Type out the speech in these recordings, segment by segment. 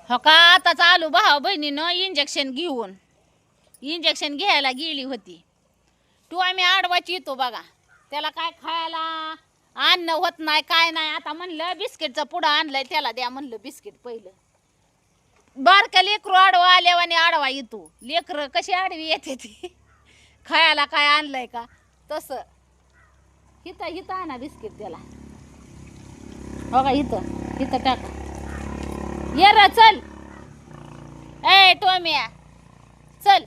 हो का आता चालू भाऊ बहिणीनं इंजेक्शन घेऊन इंजेक्शन घ्यायला गेली होती. तू आम्ही आडवाची येतो बघा. त्याला काय खायला अन्न होत नाही काय नाही. आता म्हणलं बिस्किटचा पुडा आणलाय त्याला द्या म्हणलं बिस्किट पहिलं. बारका लेकरू आडवा आल्यावाने आडवा येतो. लेकर कशी आडवी येते ती खायला काय आणलंय का तसं. हिथं हिथं आणा बिस्किट त्याला. हो का इथं इथं टाका. ये र चल. ए टोम्या चल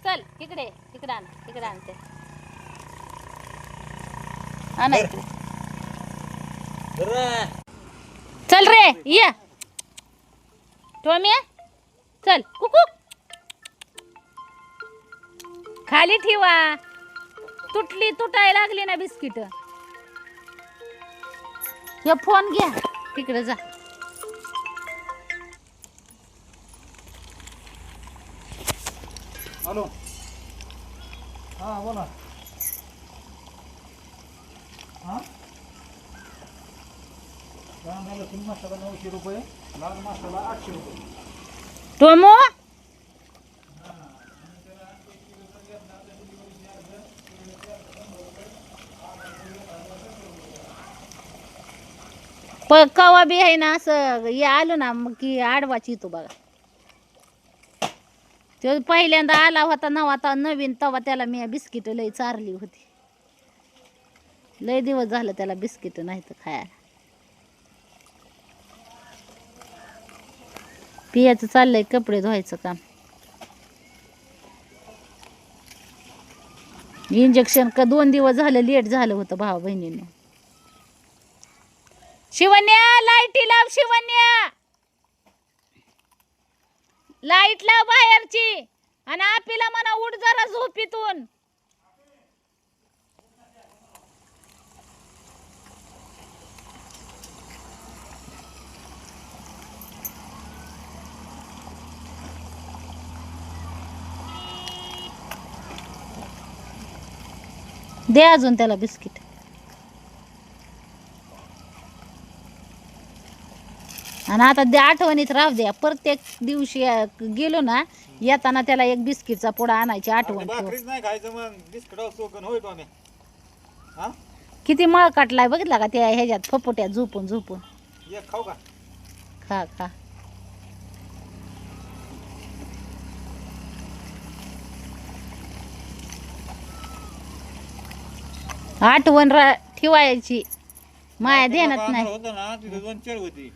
चल इकडे इकडे आण इकडे आणते आणा इकडे. चल रे ये टोम्या चल कुकू खाली ठेवा. तुटायला लागली ना बिस्किट. हे फोन घ्या तिकडे जा. हॅलो हां बोला. हां कांद्याला 3 मसाला 900 रुपये, लाल मसाला 800 रुपये. टोमो कवा बी आहे ना असं हे आलो ना मग की आडवाची येतो बघा. तो पहिल्यांदा आला होता नवा नवीन तवा त्याला मी बिस्किट लई चारली होती. लई दिवस झालं त्याला बिस्किट नाही तर खायला. पियाचं चाललंय कपडे धुवायचं काम. इंजेक्शन का 2 दिवस झालं लेट झालं होतं भाऊ बहिणीने. शिवण्या लाईटी लाव. शिवण्या लाईट लाव बाहेरची. आणि आपिला म्हणा उठ जरा झोपीतून. दे अजून त्याला बिस्किट. आणि आता ते आठवणीत राहू द्या. प्रत्येक दिवशी गेलो ना येताना त्याला एक बिस्किटचा पुडा आणायची आठवण. नाही खायचं मग बिस्किट सोकन होय टोम्या. हां किती मळ काटलाय बघितला का त्या ह्याच्यात फपुट्यात झोपून झोपून. एक खाऊ का? खा खा. आठवण ठेवायची. माया ध्यानात नाही. होतं ना तिथे 2 चेळ होती.